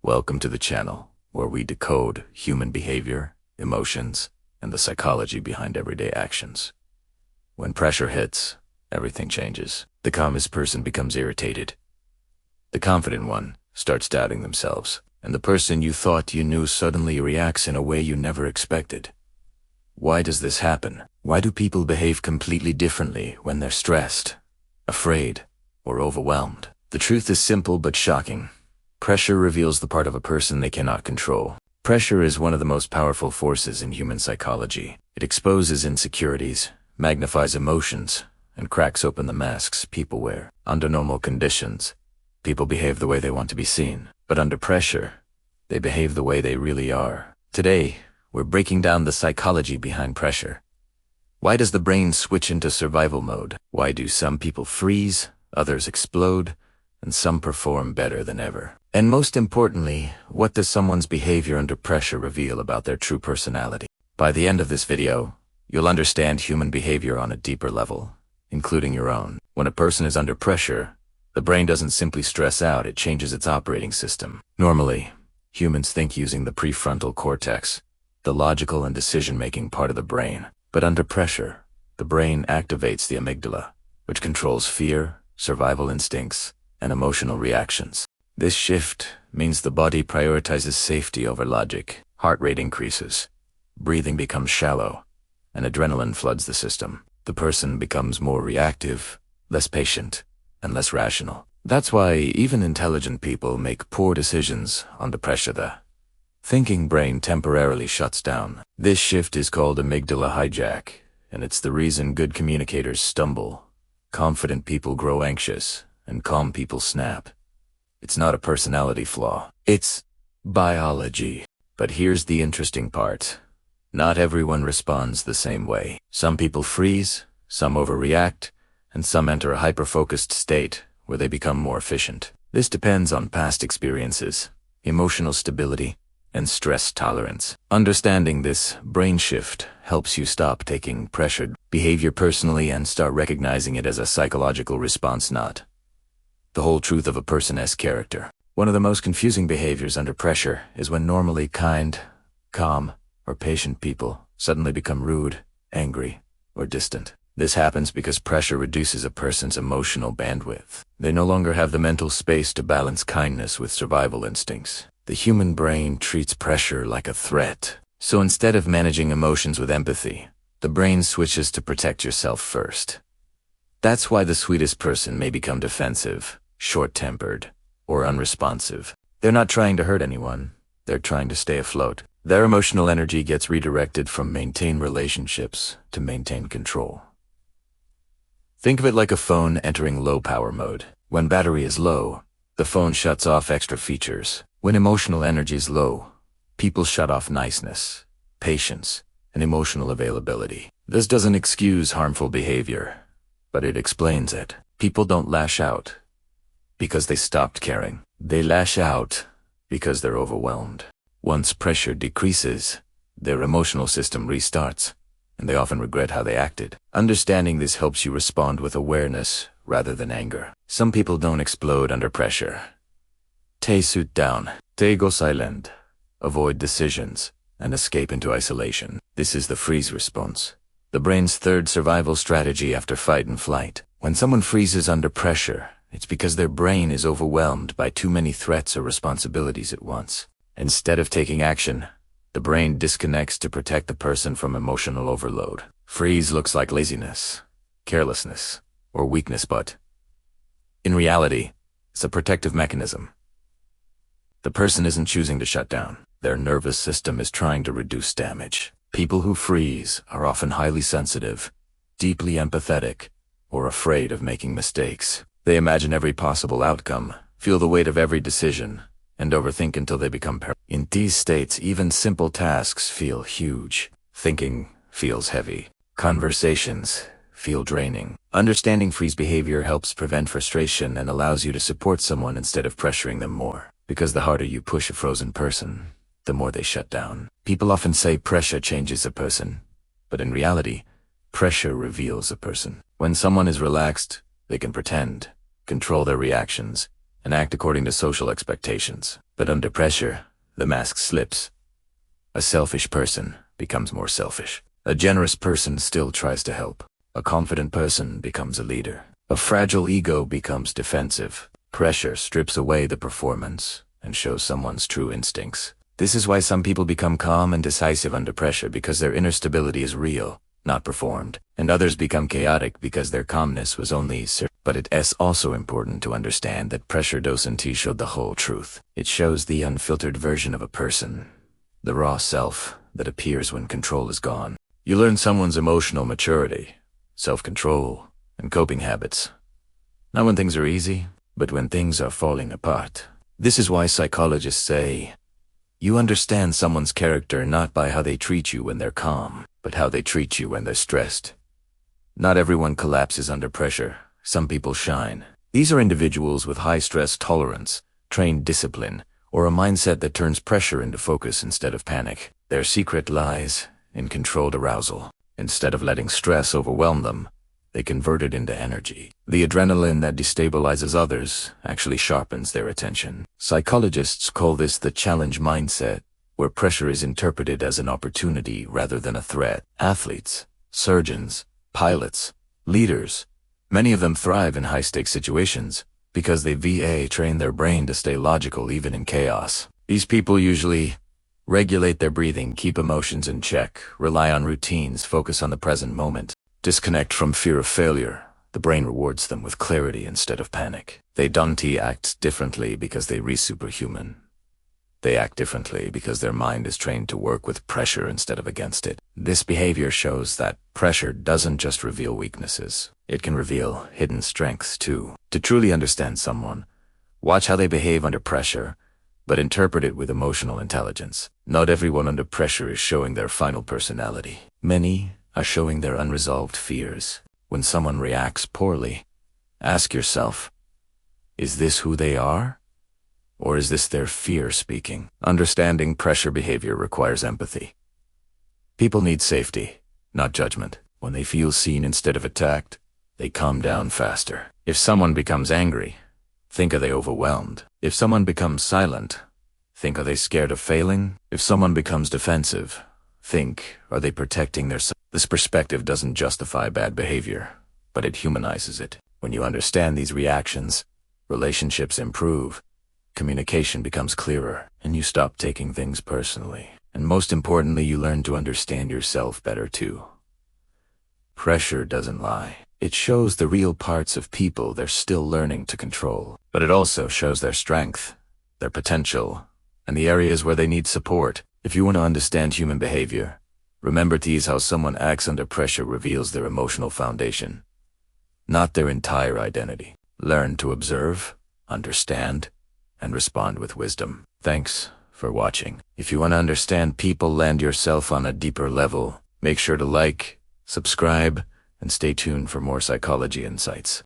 Welcome to the channel, where we decode human behavior, emotions, and the psychology behind everyday actions. When pressure hits, everything changes. The calmest person becomes irritated. The confident one starts doubting themselves, and the person you thought you knew suddenly reacts in a way you never expected. Why does this happen? Why do people behave completely differently when they're stressed, afraid, or overwhelmed? The truth is simple but shocking. Pressure reveals the part of a person they cannot control. Pressure is one of the most powerful forces in human psychology. It exposes insecurities, magnifies emotions, and cracks open the masks people wear. Under normal conditions, people behave the way they want to be seen. But under pressure, they behave the way they really are. Today, we're breaking down the psychology behind pressure. Why does the brain switch into survival mode? Why do some people freeze, others explode, and some perform better than ever? And most importantly, what does someone's behavior under pressure reveal about their true personality? By the end of this video, you'll understand human behavior on a deeper level, including your own. When a person is under pressure, the brain doesn't simply stress out, it changes its operating system. Normally, humans think using the prefrontal cortex, the logical and decision-making part of the brain. But under pressure, the brain activates the amygdala, which controls fear, survival instincts, and emotional reactions. This shift means the body prioritizes safety over logic. Heart rate increases, breathing becomes shallow, and adrenaline floods the system. The person becomes more reactive, less patient, and less rational. That's why even intelligent people make poor decisions under pressure. The thinking brain temporarily shuts down. This shift is called amygdala hijack, and it's the reason good communicators stumble, confident people grow anxious, and calm people snap. It's not a personality flaw. It's biology. But here's the interesting part. Not everyone responds the same way. Some people freeze, some overreact, and some enter a hyper-focused state where they become more efficient. This depends on past experiences, emotional stability, and stress tolerance. Understanding this brain shift helps you stop taking pressured behavior personally and start recognizing it as a psychological response, not the whole truth of a person's character. One of the most confusing behaviors under pressure is when normally kind, calm, or patient people suddenly become rude, angry, or distant. This happens because pressure reduces a person's emotional bandwidth. They no longer have the mental space to balance kindness with survival instincts. The human brain treats pressure like a threat. So instead of managing emotions with empathy, the brain switches to protect yourself first. That's why the sweetest person may become defensive, short-tempered, or unresponsive. They're not trying to hurt anyone. They're trying to stay afloat. Their emotional energy gets redirected from maintain relationships to maintain control. Think of it like a phone entering low power mode. When battery is low, the phone shuts off extra features. When emotional energy is low, people shut off niceness, patience, and emotional availability. This doesn't excuse harmful behavior, but it explains it. People don't lash out because they stopped caring. They lash out because they're overwhelmed. Once pressure decreases, their emotional system restarts, and they often regret how they acted. Understanding this helps you respond with awareness rather than anger. Some people don't explode under pressure. They sit down, they go silent, avoid decisions, and escape into isolation. This is the freeze response, the brain's third survival strategy after fight and flight. When someone freezes under pressure, it's because their brain is overwhelmed by too many threats or responsibilities at once. Instead of taking action, the brain disconnects to protect the person from emotional overload. Freeze looks like laziness, carelessness, or weakness, but in reality, it's a protective mechanism. The person isn't choosing to shut down. Their nervous system is trying to reduce damage. People who freeze are often highly sensitive, deeply empathetic, or afraid of making mistakes. They imagine every possible outcome, feel the weight of every decision, and overthink until they become paralyzed. In these states, even simple tasks feel huge. Thinking feels heavy. Conversations feel draining. Understanding freeze behavior helps prevent frustration and allows you to support someone instead of pressuring them more. Because the harder you push a frozen person, the more they shut down. People often say pressure changes a person, but in reality, pressure reveals a person. When someone is relaxed, they can pretend, control their reactions, and act according to social expectations. But under pressure, the mask slips. A selfish person becomes more selfish. A generous person still tries to help. A confident person becomes a leader. A fragile ego becomes defensive. Pressure strips away the performance and shows someone's true instincts. This is why some people become calm and decisive under pressure, because their inner stability is real, not performed, and others become chaotic because their calmness was only But it is also important to understand that pressure doesn't show the whole truth. It shows the unfiltered version of a person, the raw self that appears when control is gone. You learn someone's emotional maturity, self-control, and coping habits. Not when things are easy, but when things are falling apart. This is why psychologists say, you understand someone's character not by how they treat you when they're calm, but how they treat you when they're stressed. Not everyone collapses under pressure. Some people shine. These are individuals with high stress tolerance, trained discipline, or a mindset that turns pressure into focus instead of panic. Their secret lies in controlled arousal. Instead of letting stress overwhelm them, they convert it into energy. The adrenaline that destabilizes others actually sharpens their attention. Psychologists call this the challenge mindset, where pressure is interpreted as an opportunity rather than a threat. Athletes, surgeons, pilots, leaders, many of them thrive in high-stakes situations because they train their brain to stay logical even in chaos. These people usually regulate their breathing, keep emotions in check, rely on routines, focus on the present moment, disconnect from fear of failure. The brain rewards them with clarity instead of panic. They don't act differently because they're superhuman. They act differently because their mind is trained to work with pressure instead of against it. This behavior shows that pressure doesn't just reveal weaknesses. It can reveal hidden strengths too. To truly understand someone, watch how they behave under pressure, but interpret it with emotional intelligence. Not everyone under pressure is showing their final personality. Many are showing their unresolved fears. When someone reacts poorly, ask yourself, is this who they are? Or is this their fear speaking? Understanding pressure behavior requires empathy. People need safety, not judgment. When they feel seen instead of attacked, they calm down faster. If someone becomes angry, think, are they overwhelmed? If someone becomes silent, think, are they scared of failing? If someone becomes defensive, think, are they protecting their self? This perspective doesn't justify bad behavior, but it humanizes it. When you understand these reactions, relationships improve, communication becomes clearer, and you stop taking things personally. And most importantly, you learn to understand yourself better too. Pressure doesn't lie. It shows the real parts of people they're still learning to control. But it also shows their strength, their potential, and the areas where they need support. If you want to understand human behavior, remember to how someone acts under pressure reveals their emotional foundation, not their entire identity. Learn to observe, understand, and respond with wisdom. Thanks for watching. If you want to understand people and yourself on a deeper level, make sure to like, subscribe, and stay tuned for more psychology insights.